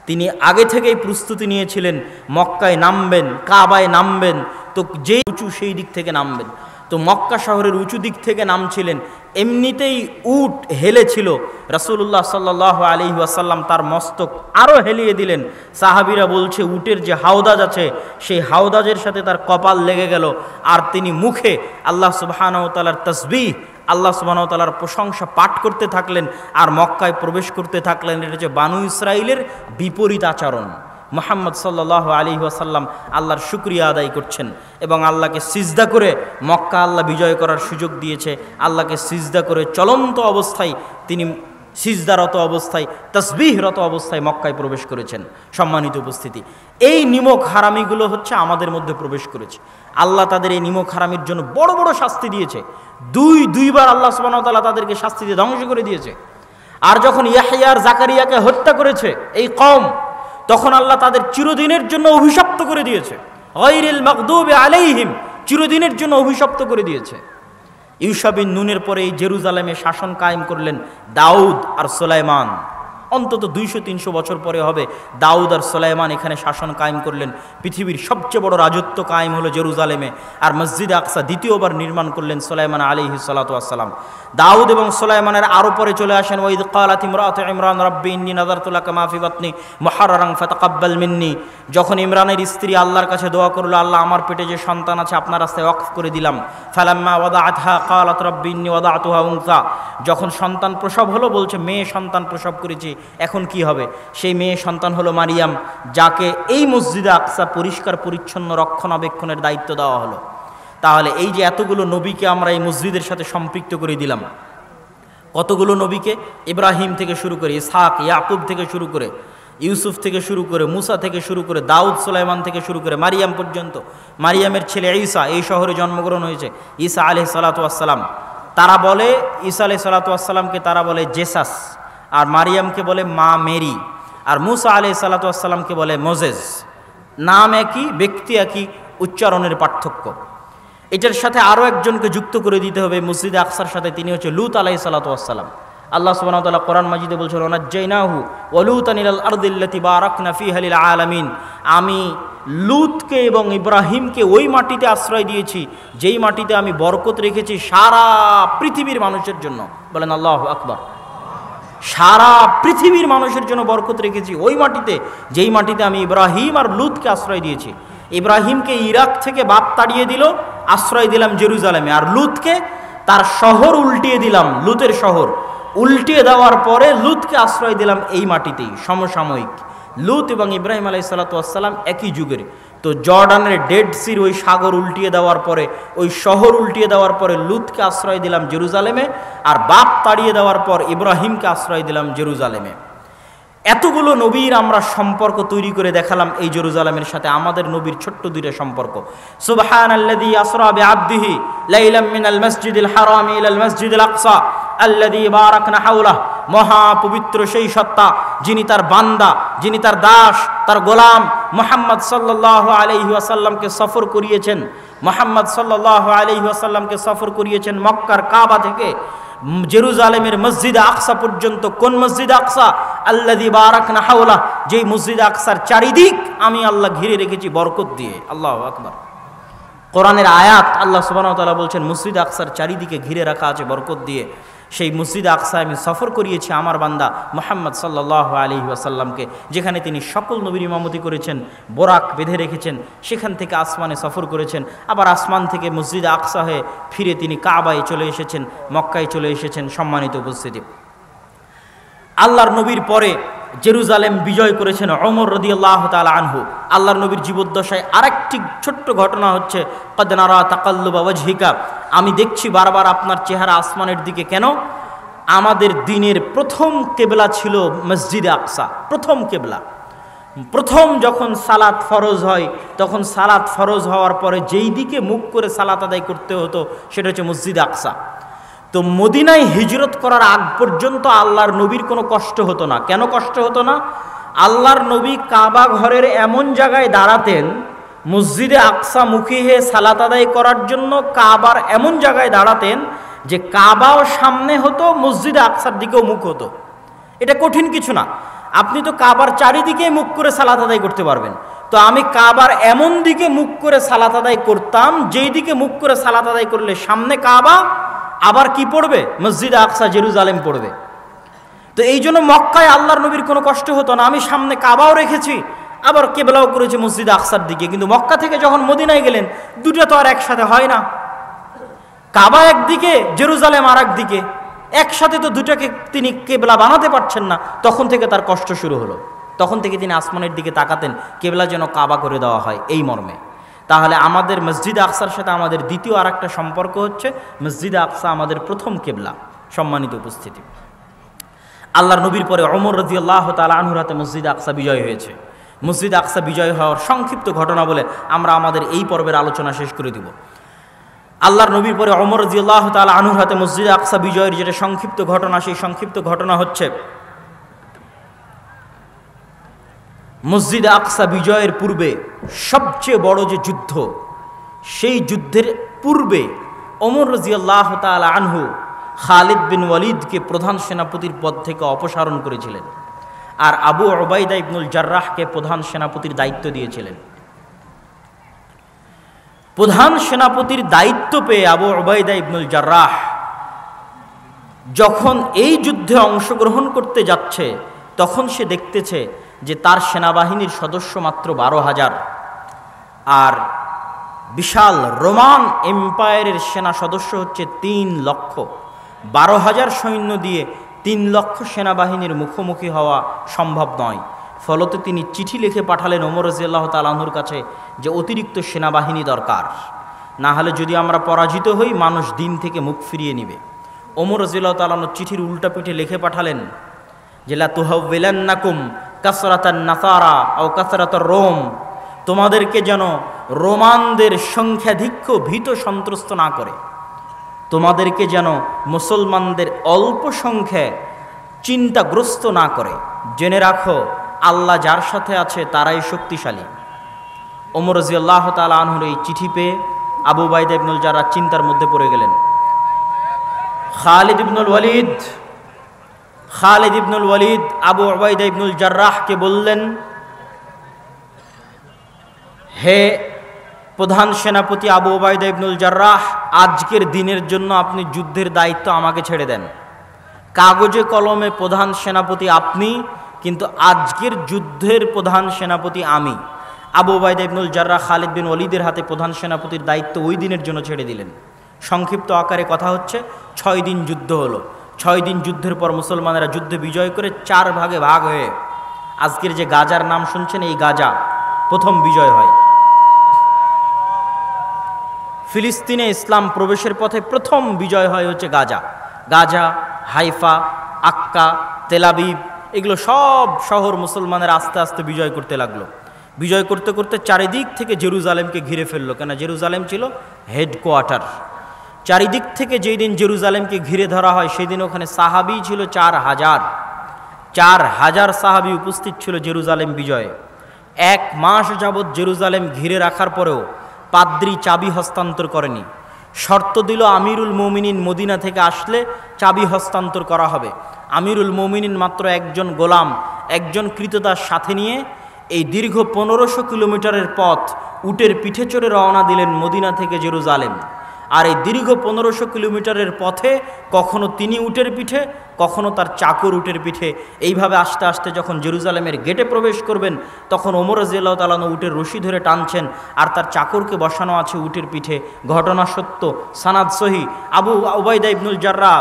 তিনি আগে থেকেই প্রস্তুতি নিয়েছিলেন, মক্কায় নামবেন, কাবায় নামবেন, তো যে উঁচু সেই দিক থেকে নামবেন। তো মক্কা শহরের উঁচু দিক থেকে নামছিলেন, এমনিতেই উট হেলেছিল, রাসূলুল্লাহ সাল্লাল্লাহু আলাইহি ওয়াসাল্লাম তার মস্তক আরও হেলিয়ে দিলেন। সাহাবীরা বলছে উটের যে হাওদাজ আছে সেই হাওদাজের সাথে তার কপাল লেগে গেল, আর তিনি মুখে আল্লাহ সুবহানাহু ওয়া তাআলার তাসবিহ, আল্লাহ সুবহানাহু ওয়া তাআলার প্রশংসা পাঠ করতে থাকলেন আর মক্কায় প্রবেশ করতে থাকলেন। এটা হচ্ছে বানু ইসরাইলের বিপরীত আচরণ। মুহাম্মদ সাল্লাল্লাহু আলাইহি ওয়াসাল্লাম আল্লাহর শুকরিয়া আদায় করছেন এবং আল্লাহকে সিজদা করে, মক্কা আল্লাহ বিজয় করার সুযোগ দিয়েছে, আল্লাহকে সিজদা করে চলন্ত অবস্থায় তিনি সিজদারত অবস্থায়, তাসবিহরত অবস্থায় মক্কায় প্রবেশ করেছেন। সম্মানিত উপস্থিতি, এই নিমক হারামিগুলো হচ্ছে আমাদের মধ্যে প্রবেশ করেছে। আল্লাহ তাদের এই নিমক হারামির জন্য বড় বড় শাস্তি দিয়েছে। দুইবার আল্লাহ সুবহানাহু ওয়া তাআলা তাদেরকে শাস্তি দিয়ে ধ্বংস করে দিয়েছে। আর যখন ইয়াহইয়া আর জাকারিয়াকে হত্যা করেছে এই কওম, তখন আল্লাহ তাদের চিরদিনের জন্য অভিশপ্ত করে দিয়েছে। গায়রিল মাগদুবি আলাইহিম, চিরদিনের জন্য অভিশপ্ত করে দিয়েছে। ইউশা বিন নুনের পরে এই জেরুজালেমে শাসন কায়েম করলেন দাউদ আর সুলাইমান। অন্তত 200-300 বছর পরে হবে দাউদ আর সুলাইমান এখানে শাসন কায়েম করলেন। পৃথিবীর সবচেয়ে বড় রাজত্ব কায়েম হলো জেরুজালেমে। আর মসজিদে আকসা দ্বিতীয়বার নির্মাণ করলেন সুলাইমান আলাইহিস সালাতু ওয়াস সালাম। দাউদ এবং সুলাইমানের আরও পরে চলে আসেন ওয়াইদ ক্বালাত ইমরাতু ইমরান রাব্বি ইন্নী নাযারতু লাকা মা ফি বাতনি মুহাররারান ফাতাকাব্বাল মিন্নি। যখন ইমরানের স্ত্রী আল্লাহর কাছে দোয়া করলো, আল্লাহ আমার পেটে যে সন্তান আছে আপনার রাস্তায় ওয়াকফ করে দিলাম। ফালাম্মা ওয়াদাআতহা ক্বালাত রাব্বি ইন্নী ওয়াদাতুহা উনসা। যখন সন্তান প্রসব হলো বলছে মেয়ে সন্তান প্রসব করেছি, এখন কি হবে? সেই মেয়ে সন্তান হলো মারিয়াম, যাকে এই মসজিদে আকসা পরিষ্কার পরিচ্ছন্ন রক্ষণাবেক্ষণের দায়িত্ব দেওয়া হলো। তাহলে এই যে এতগুলো নবীকে আমরা এই মসজিদের সাথে সম্পৃক্ত করে দিলাম, কতগুলো নবীকে, ইব্রাহিম থেকে শুরু করে, ইসহাক ইয়াকুব থেকে শুরু করে, ইউসুফ থেকে শুরু করে, মুসা থেকে শুরু করে, দাউদ সুলাইমান থেকে শুরু করে মারিয়াম পর্যন্ত। মারিয়ামের ছেলে ঈসা এই শহরে জন্মগ্রহণ হয়েছে, ঈসা আলাইহিস সালাতু ওয়াস সালাম। তারা বলে ঈসা আলাইহিস সালাতু ওয়াস সালামকে তারা বলে জেসাস, আর মারিয়ামকে বলে মা মেরি, আর মুসা আলাইহিস সালাতু ওয়াস সালামকে বলে মোজেস। নাম একই, ব্যক্তি একই, উচ্চারণের পার্থক্য। এটার সাথে আরও একজনকে যুক্ত করে দিতে হবে মসজিদে আকসার সাথে, তিনি হচ্ছে লূত আলাইহিস সালাতু ওয়াস সালাম। আল্লাহ সুবহানাহু ওয়া তাআলা কোরআন মাজিদে বলছেন ওয়ানাজ্জাইনাহু ওয়া লূতান ইলাল আরদিল্লাতী বারাকনা ফিহা লিল আলামিন। আমি লূতকে এবং ইব্রাহিমকে ওই মাটিতে আশ্রয় দিয়েছি যেই মাটিতে আমি বরকত রেখেছি সারা পৃথিবীর মানুষের জন্য। বলেন আল্লাহু আকবার। সারা পৃথিবীর মানুষের জন্য বরকত রেখেছি ওই মাটিতে যেই মাটিতে আমি ইব্রাহিম আর লূতকে আশ্রয় দিয়েছি। ইব্রাহিমকে ইরাক থেকে বাপ তাড়িয়ে দিল, আশ্রয় দিলাম জেরুজালেমে, আর লূতকে তার শহর উল্টিয়ে দিলাম, লূতের শহর উল্টিয়ে দেওয়ার পরে লূতকে আশ্রয় দিলাম এই মাটিতেই। সমসাময়িক লূত এবং ইব্রাহিম আলাইহিস সালাতু ওয়াস সালাম একই যুগের। তো জর্ডানের ডেড সির ওই সাগর উল্টিয়ে দেওয়ার পরে, ওই শহর উল্টিয়ে দেওয়ার পরে লূতকে আশ্রয় দিলাম জেরুজালেমে, আর বাপ তাড়িয়ে দেওয়ার পর ইব্রাহিমকে আশ্রয় দিলাম জেরুজালেমে। এতগুলো নবীর আমরা সম্পর্ক তৈরি করে দেখালাম এই জেরুজালেমের সাথে। আমাদের নবীর ছোট্ট দুইটা সম্পর্ক। সুবহানাল্লাযী আসরা বিআবদিহি লাইলাম মিনাল মাসজিদিল হারাম ইলাল মাসজিদিল আকসা আল্লাযী বারাকনা হাওলাহ। মহা পবিত্র সেই সত্তা যিনি তার বান্দা, যিনি তার দাস, তার গোলাম মুহাম্মদ সাল্লাল্লাহু আলাইহি ওয়াসাল্লামকে সফর করিয়েছেন। মুহাম্মদ সাল্লাল্লাহু আলাইহি ওয়াসাল্লামকে সফর করিয়েছেন মক্কার কাবা থেকে জেরুজালেমের মসজিদে আকসা পর্যন্ত। কোন মসজিদে আকসা? আল্লাযী বারাকনা হাওলা, যেই মসজিদে আকসার চারিদিক আমি আল্লাহ ঘিরে রেখেছি বরকত দিয়ে। আল্লাহু আকবার। কোরআনের আয়াত আল্লাহ সুবহানাহু ওয়া তাআলা বলছেন মসজিদ আকসার চারিদিকে ঘিরে রাখা আছে বরকত দিয়ে। সেই মসজিদ আকসায় আমি সফর করিয়েছি আমার বান্দা মুহাম্মদ সাল্লাল্লাহু আলাইহি ওয়াসাল্লামকে, যেখানে তিনি সকল নবীর ইমামতি করেছেন, বোরাক বেঁধে রেখেছেন, সেখান থেকে আসমানে সফর করেছেন, আবার আসমান থেকে মসজিদ আকসা হয়ে ফিরে তিনি কাবায় চলে এসেছেন, মক্কায় চলে এসেছেন। সম্মানিত উপস্থিতি, আল্লাহর নবীর পরে জেরুজালেম বিজয় করেছেন ওমর রাদিয়াল্লাহু তাআলা আনহু। আল্লাহর নবীর জীবদ্দশায় আরেকটি ছোট্ট ঘটনা হচ্ছে, ক্বাদ নারা তাকাল্লুবা ওয়াজহিকা, আমি দেখছি বারবার আপনার চেহারা আসমানের দিকে। কেন? আমাদের দিনের প্রথম কেবলা ছিল মসজিদে আকসা, প্রথম কেবলা। প্রথম যখন সালাত ফরজ হয়, তখন সালাত ফরজ হওয়ার পরে যেই দিকে মুখ করে সালাত আদায় করতে হতো সেটা হচ্ছে মসজিদে আকসা। তো মদিনায় হিজরত করার আগ পর্যন্ত আল্লাহর নবীর কোনো কষ্ট হতো না। কেন কষ্ট হতো না? আল্লাহর নবী কাবা ঘরের এমন জায়গায় দাঁড়াতেন, মসজিদে আকসা মুখী হয়ে সালাত আদায় করার জন্য কাবার এমন জায়গায় দাঁড়াতেন যে কাবাও সামনে হতো, মসজিদে আকসার দিকেও মুখ হতো। এটা কঠিন কিছু না, আপনি তো কাবার চারিদিকে মুখ করে সালাত আদায় করতে পারবেন। তো আমি কাবার এমন দিকে মুখ করে সালাত আদায় করতাম, যেই দিকে মুখ করে সালাত আদায় করলে সামনে কাবা, আবার কি পড়বে? মসজিদ আকসা জেরুজালেম পড়বে। তো এই জন্য মক্কায় আল্লাহর নবীর কোনো কষ্ট হতো না। আমি সামনে কাবাও রেখেছি, আবার কেবলাও করেছি মসজিদ আকসার দিকে। কিন্তু মক্কা থেকে যখন মদিনায় গেলেন, দুটো তো আর একসাথে হয় না। কাবা একদিকে, জেরুজালেম আর একদিকে, একসাথে তো দুটাকে তিনি কেবলা বানাতে পারছেন না। তখন থেকে তার কষ্ট শুরু হলো। তখন থেকে তিনি আসমানের দিকে তাকাতেন, কেবলা যেন কাবা করে দেওয়া হয়, এই মর্মে। তাহলে আমাদের মসজিদ আকসার সাথে আমাদের দ্বিতীয় আর একটা সম্পর্ক হচ্ছে, মসজিদ আকসা আমাদের প্রথম কেবলা। সম্মানিত উপস্থিতি, আল্লাহর নবীর পরে ওমর রাদিয়াল্লাহু তাআলা আনহুর হাতে মসজিদ আকসা বিজয় হয়েছে। মসজিদ আকসা বিজয় হওয়ার সংক্ষিপ্ত ঘটনা বলে আমরা আমাদের এই পর্বের আলোচনা শেষ করে দিব। আল্লাহর নবীর পরে ওমর রাদিয়াল্লাহু তাআলা আনহুর হাতে মসজিদ আকসা বিজয়ের যেটা সংক্ষিপ্ত ঘটনা, সেই সংক্ষিপ্ত ঘটনা হচ্ছে, মসজিদ আকসা বিজয়ের পূর্বে সবচেয়ে বড় যে যুদ্ধ, সেই যুদ্ধের পূর্বে ওমর রাদিয়াল্লাহু তাআলা আনহু খালিদ বিন ওয়ালিদকে প্রধান সেনাপতির পদ থেকে অপসারণ করেছিলেন, আর আবু উবাইদা ইবনুল জাররাহকে প্রধান সেনাপতির দায়িত্ব দিয়েছিলেন। প্রধান সেনাপতির দায়িত্ব পেয়ে আবু উবাইদা ইবনুল জাররাহ যখন এই যুদ্ধে অংশগ্রহণ করতে যাচ্ছে, তখন সে দেখতেছে যে তার সেনাবাহিনীর সদস্য মাত্র 12,000, আর বিশাল রোমান এম্পায়ারের সেনা সদস্য হচ্ছে 3 লক্ষ। 12,000 সৈন্য দিয়ে 3 লক্ষ সেনাবাহিনীর মুখোমুখি হওয়া সম্ভব নয়। ফলত তিনি চিঠি লিখে পাঠালেন ওমর রাদিয়াল্লাহু তাআলা আনহুর কাছে যে অতিরিক্ত সেনাবাহিনী দরকার, না হলে যদি আমরা পরাজিত হই মানুষ দিন থেকে মুখ ফিরিয়ে নেবে। ওমর রাদিয়াল্লাহু তাআলা আনহু চিঠির উল্টা পিঠে লিখে পাঠালেন যে লা তুহাওয়িলান্নাকুম কাসরাতান নাসারা আও কাসরাতার রোম, তোমাদেরকে যেন রোমানদের সংখ্যাধিক্য ভীত সন্ত্রস্ত না করে, তোমাদেরকে যেন মুসলমানদের অল্প সংখ্যায় চিন্তাগ্রস্ত না করে। জেনে রাখো আল্লাহ যার সাথে আছে তারাই শক্তিশালী। ওমর রাদিয়াল্লাহু তাআলা আনহুর এই চিঠি পেয়ে আবু উবাইদা ইবনুল জাররাহ চিন্তার মধ্যে পড়ে গেলেন। খালিদ ইবনুল ওয়ালিদ আবু উবাইদা ইবনুল জাররাহকে বললেন, হে প্রধান সেনাপতি আবু উবাইদা ইবনুল জাররাহ, আজকের দিনের জন্য আপনি যুদ্ধের দায়িত্ব আমাকে ছেড়ে দেন। কাগজে কলমে প্রধান সেনাপতি আপনি, কিন্তু আজকের যুদ্ধের প্রধান সেনাপতি আমি। আবু উবাইদা ইবনুল জাররাহ খালিদ বিন ওয়ালিদের হাতে প্রধান সেনাপতির দায়িত্ব ওই দিনের জন্য ছেড়ে দিলেন। সংক্ষিপ্ত আকারে কথা হচ্ছে, 6 দিন যুদ্ধ হলো। 6 দিন যুদ্ধের পর মুসলমানেরা যুদ্ধে বিজয় করে 4 ভাগে ভাগ হয়ে, আজকের যে গাজার নাম শুনছেন, এই গাজা প্রথম বিজয় হয়। ফিলিস্তিনে ইসলাম প্রবেশের পথে প্রথম বিজয় হয় হচ্ছে Gaza, Haifa, Hakka, Tel Aviv, এগুলো সব শহর মুসলমানের আস্তে আস্তে বিজয় করতে লাগলো। বিজয় করতে করতে চারিদিক থেকে জেরুজালেমকে ঘিরে ফেললো, কেন জেরুজালেম ছিল হেডকোয়ার্টার। চারিদিক থেকে যেই দিন জেরুজালেমকে ঘিরে ধরা হয়, সেই দিন ওখানে সাহাবি ছিল 4,000 সাহাবি উপস্থিত ছিল জেরুজালেম বিজয়ে। 1 মাস যাবৎ জেরুজালেম ঘিরে রাখার পরেও পাদ্রী চাবি হস্তান্তর করেনি। শর্ত দিল আমিরুল মুমিনিন মদিনা থেকে আসলে চাবি হস্তান্তর করা হবে। আমিরুল মুমিনিন মাত্র একজন গোলাম, একজন কৃতদাস সাথে নিয়ে এই দীর্ঘ 1500 কিলোমিটারের পথ উটের পিঠে চড়ে রওনা দিলেন মদিনা থেকে জেরুজালেম। আর এই দীর্ঘ 1500 কিলোমিটারের পথে কখনো তিনি উটের পিঠে, কখনো তার চাকর উটের পিঠে, এইভাবে আস্তে আস্তে যখন জেরুজালেমের গেটে প্রবেশ করবেন তখন ওমর রাদিয়াল্লাহু তাআলা উটের রশি ধরে টানছেন আর তার চাকরকে বসানো আছে উটের পিঠে। ঘটনা সত্য, সানাদ সহি। আবু উবাইদা ইবনুল জাররাহ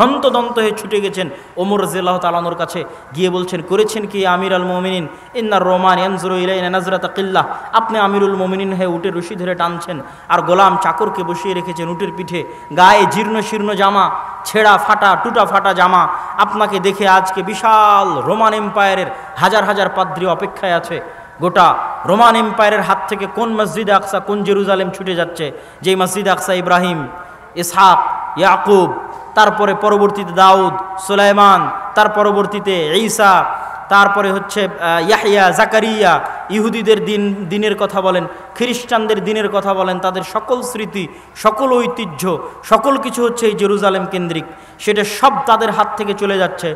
হন্তদন্ত হয়ে ছুটে গেছেন ওমর রাদিয়াল্লাহু তাআলার কাছে, গিয়ে বলছেন, করেছেন কি আমিরুল মুমিনিন, ইন্নার রোমান ইয়ানজুরু ইলাইনা নাজরাতা কিল্লাহ। আপনি আমিরুল মুমিনিন হয়ে উটের রশি ধরে টানছেন আর গোলাম চাকরকে বসিয়ে রেখেছেন উটের পিঠে, গায়ে জীর্ণ শীর্ণ জামা, ছেঁড়া ফাটা টুটা ফাটা জামা। আপনাকে দেখে আজকে বিশাল রোমান এম্পায়ারের হাজার হাজার পাদ্রী অপেক্ষায় আছে। গোটা রোমান এম্পায়ারের হাত থেকে কোন মসজিদে আকসা, কোন জেরুজালেম ছুটে যাচ্ছে, যেই মসজিদে আকসা ইব্রাহিম, ইসহাক, ইয়াকুব, তারপরে পরবর্তীতে দাউদ, সুলাইমান, তার পরবর্তীতে ঈসা, তারপরে হচ্ছে ইয়াহইয়া, জাকারিয়া, ইহুদিদের দিনের কথা বলেন, খ্রিস্টানদের দিনের কথা বলেন, তাদের সকল স্মৃতি, সকল ঐতিহ্য, সকল কিছু হচ্ছে এই জেরুজালেম কেন্দ্রিক। সেটা সব তাদের হাত থেকে চলে যাচ্ছে।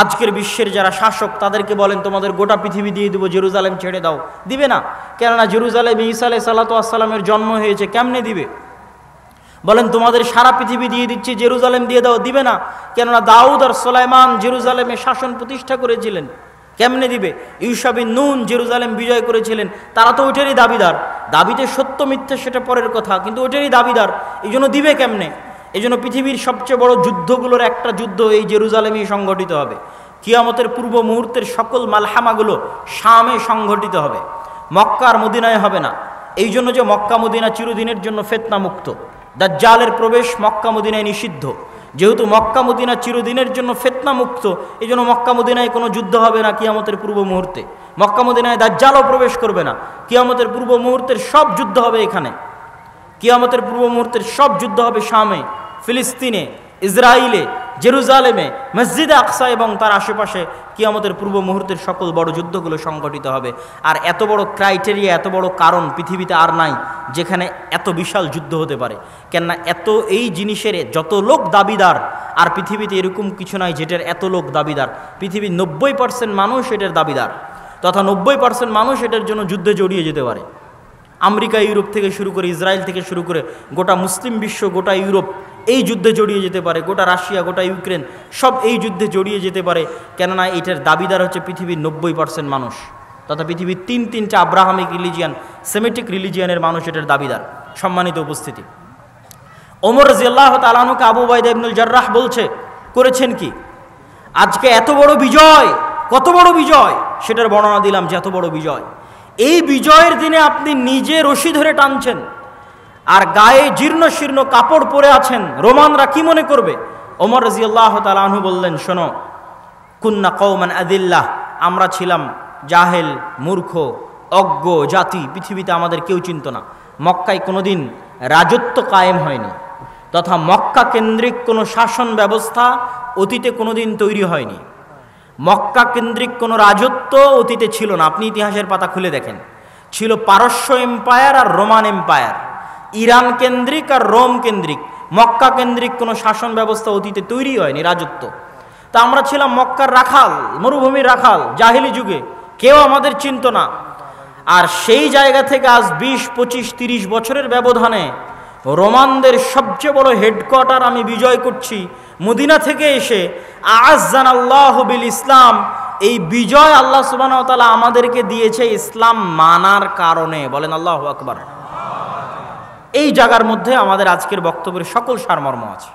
আজকের বিশ্বের যারা শাসক তাদেরকে বলেন তোমাদের গোটা পৃথিবী দিয়ে দেবো, জেরুজালেম ছেড়ে দাও, দিবে না। কেননা জেরুজালেমে ঈসা আলাইহিস সালাতু ওয়াস সালামের জন্ম হয়েছে, কেমনে দিবে? বলেন তোমাদের সারা পৃথিবী দিয়ে দিচ্ছি, জেরুজালেম দিয়ে দাও, দিবে না। কেননা দাউদ আর সুলাইমান জেরুজালেমে শাসন প্রতিষ্ঠা করেছিলেন, কেমনে দিবে? ইউসা বিন নুন জেরুজালেম বিজয় করেছিলেন, তারা তো ওইটারই দাবিদার। দাবিতে সত্য মিথ্যে সেটা পরের কথা, কিন্তু ওইটারই দাবিদার, এই জন্য দিবে কেমনে? এই জন্য পৃথিবীর সবচেয়ে বড় যুদ্ধগুলোর একটা যুদ্ধ এই জেরুজালেমেই সংগঠিত হবে। কিয়ামতের পূর্ব মুহূর্তের সকল মালহামাগুলো শামে সংগঠিত হবে, মক্কা আর মদিনায় হবে না। এই জন্য যে মক্কা মদিনা চিরদিনের জন্য ফিতনা মুক্ত, দাজ্জালের প্রবেশ মক্কা মদিনায় নিষিদ্ধ। যেহেতু মক্কা মদিনা চিরদিনের জন্য ফিতনা মুক্ত, এই জন্য মক্কা মদিনায় কোনো যুদ্ধ হবে না কিয়ামতের পূর্ব মুহূর্তে। মক্কা মদিনায় দাজ্জালও প্রবেশ করবে না। কিয়ামতের পূর্ব মুহূর্তের সব যুদ্ধ হবে এখানে। কিয়ামতের পূর্ব মুহূর্তের সব যুদ্ধ হবে শামে, ফিলিস্তিনে, ইসরায়েলে, জেরুজালেমে, মসজিদে আকসা এবং তার আশেপাশে। কিয়ামতের পূর্ব মুহূর্তের সকল বড় যুদ্ধগুলো সংগঠিত হবে। আর এত বড় ক্রাইটেরিয়া, এত বড় কারণ পৃথিবীতে আর নাই যেখানে এত বিশাল যুদ্ধ হতে পারে। কেননা এত এই জিনিসের যত লোক দাবিদার, আর পৃথিবীতে এরকম কিছু নাই যেটার এত লোক দাবিদার। পৃথিবীর 90% মানুষ এটার দাবিদার, তথা 90% মানুষ এটার জন্য যুদ্ধে জড়িয়ে যেতে পারে। আমেরিকা, ইউরোপ থেকে শুরু করে, ইসরায়েল থেকে শুরু করে গোটা মুসলিম বিশ্ব, গোটা ইউরোপ এই যুদ্ধে জড়িয়ে যেতে পারে। গোটা রাশিয়া, গোটা ইউক্রেন সব এই যুদ্ধে জড়িয়ে যেতে পারে। কেননা এটার দাবিদার হচ্ছে পৃথিবীর 90% মানুষ, তথা পৃথিবীর তিনটা আব্রাহামিক রিলিজিয়ান, সেমিটিক রিলিজিয়ানের মানুষ এটার দাবিদার। সম্মানিত উপস্থিতি, ওমর রাদিয়াল্লাহু তাআলা আনহুকে আবু উবাইদা ইবনুল জাররাহ বলছে, করেছেন কি? আজকে এত বড় বিজয়, কত বড় বিজয় সেটার বর্ণনা দিলাম যে এত বড় বিজয়। এই বিজয়ের দিনে আপনি নিজে রশি ধরে টানছেন আর গায়ে জীর্ণ শীর্ণ কাপড় পরে আছেন, রোমানরা কি মনে করবে? ওমর রাদিয়াল্লাহু তাআলা আনহু বললেন, শোনো, কুন্না কওমান আদিল্লাহ, আমরা ছিলাম জাহেল, মূর্খ, অজ্ঞ জাতি, পৃথিবীতে আমাদের কেউ চিনত না। মক্কায় কোনোদিন রাজত্ব কায়েম হয়নি, তথা মক্কা কেন্দ্রিক কোনো শাসন ব্যবস্থা অতীতে কোনোদিন তৈরি হয়নি। মক্কা কেন্দ্রিক কোনো রাজত্ব অতীতে ছিল না। আপনি ইতিহাসের পাতা খুলে দেখেন, ছিল পারস্য এম্পায়ার আর রোমান এম্পায়ার, ইরান কেন্দ্রিক আর রোম কেন্দ্রিক। মক্কা কেন্দ্রিক কোনো শাসন ব্যবস্থা অতীতে তৈরি হয়নি, রাজত্ব। তা আমরা ছিলাম মক্কার রাখাল, মরুভূমির রাখাল, জাহেলি যুগে কেউ আমাদের চিনত না। আর সেই জায়গা থেকে আজ 20, 25, 30 বছরের ব্যবধানে রোমানদের সবচেয়ে বড় হেডকোয়ার্টার আমি বিজয় করছি মদিনা থেকে এসে। আ'আজ্জানাল্লাহু বিল ইসলাম, এই বিজয় আল্লাহ সুবহানাহু ওয়া তাআলা আমাদেরকে দিয়েছে ইসলাম মানার কারণে। বলেন আল্লাহু আকবার। এই জায়গার মধ্যে আমাদের আজকের বক্তব্যের সকল সারমর্ম আছে।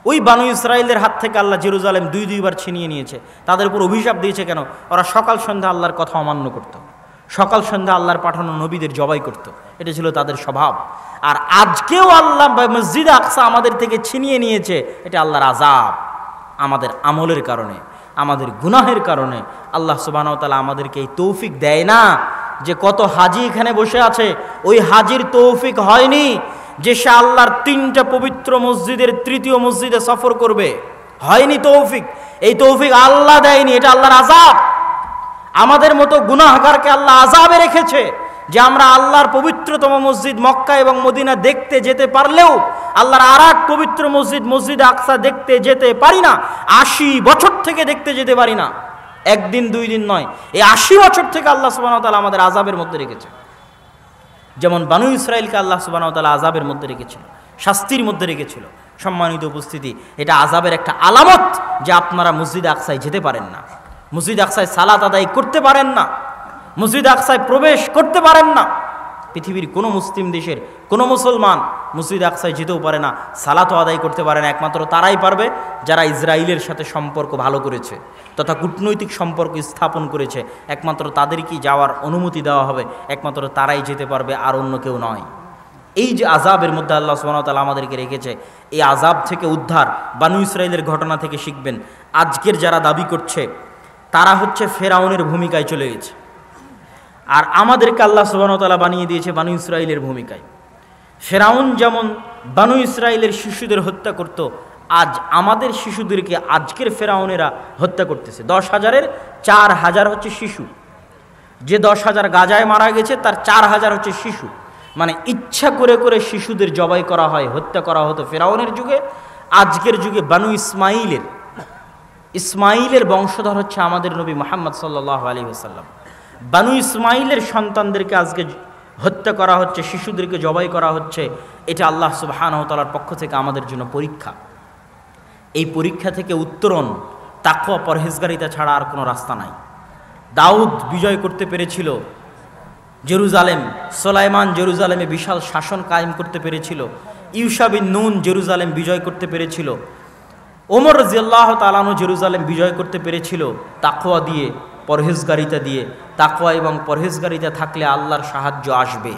ওই বানু ইসরায়েলদের হাত থেকে আল্লাহ জেরুজালেম 2-2বার ছিনিয়ে নিয়েছে। তাদের উপর অভিশাপ দিয়েছে কেন? ওরা সকাল সন্ধ্যা আল্লাহর কথা অমান্য করত, সকাল সন্ধ্যা আল্লাহর পাঠানো নবীদের জবাই করত, এটা ছিল তাদের স্বভাব। আর আজকেও আল্লাহ মসজিদে আকসা আমাদের থেকে ছিনিয়ে নিয়েছে, এটা আল্লাহর আযাব। আমাদের আমলের কারণে, আমাদের গুনাহের কারণে আল্লাহ সুবহানাহু ওয়া তাআলা আমাদেরকে এই তৌফিক দেয় না যে কত হাজি এখানে বসে আছে, ওই হাজির তৌফিক হয়নি যে সে আল্লাহর 3টা পবিত্র মসজিদের 3য় মসজিদে সফর করবে, হয়নি তৌফিক। এই তৌফিক আল্লাহ দেয়নি, এটা আল্লাহর আযাব। আমাদের মতো গুনাহগারকে আল্লাহ আযাবে রেখেছে যে আমরা আল্লাহর পবিত্রতম মসজিদ মক্কা এবং মদিনা দেখতে যেতে পারলেও আল্লাহর আর এক পবিত্র মসজিদ, মসজিদে আকসা দেখতে যেতে পারি না। 80 বছর থেকে দেখতে যেতে পারি না। একদিন 2 দিন নয়, এই 80 বছর থেকে আল্লাহ সুবহানাহু ওয়া তাআলা আমাদের আযাবের মধ্যে রেখেছে। যেমন বানু ইসরাইলকে আল্লাহ সুবহানাহু ওয়া তাআলা আযাবের মধ্যে রেখেছিল, শাস্তির মধ্যে রেখেছিল। সম্মানিত উপস্থিতি, এটা আযাবের একটা আলামত যে আপনারা মসজিদ আকসায় যেতে পারেন না, মসজিদ আকসায় সালাত আদায় করতে পারেন না, মসজিদ আকসায় প্রবেশ করতে পারেন না। পৃথিবীর কোনো মুসলিম দেশের কোনো মুসলমান মসজিদ আকসায় যেতেও পারে না, সালাতও আদায় করতে পারে না। একমাত্র তারাই পারবে যারা ইসরায়েলের সাথে সম্পর্ক ভালো করেছে তথা কূটনৈতিক সম্পর্ক স্থাপন করেছে, একমাত্র তাদেরকেই যাওয়ার অনুমতি দেওয়া হবে, একমাত্র তারাই যেতে পারবে, আর অন্য কেউ নয়। এই যে আযাবের মধ্যে আল্লাহ সুবহানাহু ওয়া তাআলা আমাদেরকে রেখেছে, এই আযাব থেকে উদ্ধার বানু ইসরাইলের ঘটনা থেকে শিখবেন। আজকের যারা দাবি করছে তারা হচ্ছে ফেরাউনের ভূমিকায় চলে গেছে, আর আমাদেরকে আল্লাহ সুবহানাহু ওয়া তাআলা বানিয়ে দিয়েছে বানু ইসরাইলের ভূমিকায়। ফেরাউন যেমন বানু ইসরাইলের শিশুদের হত্যা করত, আজ আমাদের শিশুদেরকে আজকের ফেরাউনেরা হত্যা করতেছে। 10,000-এর 4,000 হচ্ছে শিশু। যে 10,000 গাজায় মারা গেছে তার 4,000 হচ্ছে শিশু। মানে ইচ্ছা করে করে শিশুদের জবাই করা হয়, হত্যা করা হতো ফেরাউনের যুগে। আজকের যুগে বানু ইসমাইলের বংশধর হচ্ছে আমাদের নবী মুহাম্মদ সাল্লাল্লাহু আলাইহি ওয়াসাল্লাম। বানু ইসমাইলের সন্তানদেরকে আজকে হত্যা করা হচ্ছে, শিশুদেরকে জবাই করা হচ্ছে। এটা আল্লাহ সুবহানাহু ওয়া তাআলার পক্ষ থেকে আমাদের জন্য পরীক্ষা। এই পরীক্ষা থেকে উত্তরণ তাকওয়া, পরহেজগারিতা ছাড়া আর কোনো রাস্তা নাই। দাউদ বিজয় করতে পেরেছিল জেরুজালেম, সুলাইমান জেরুজালেমে বিশাল শাসন কায়েম করতে পেরেছিল, ইউশা বিন নুন জেরুজালেম বিজয় করতে পেরেছিল, ওমর রাদিয়াল্লাহু তাআলা আনহু জেরুজালেম বিজয় করতে পেরেছিল তাকওয়া দিয়ে, পরহেজগারিতা দিয়ে। তাকওয়া এবং পরহেজগারিতা থাকলে আল্লাহর সাহায্য আসবে।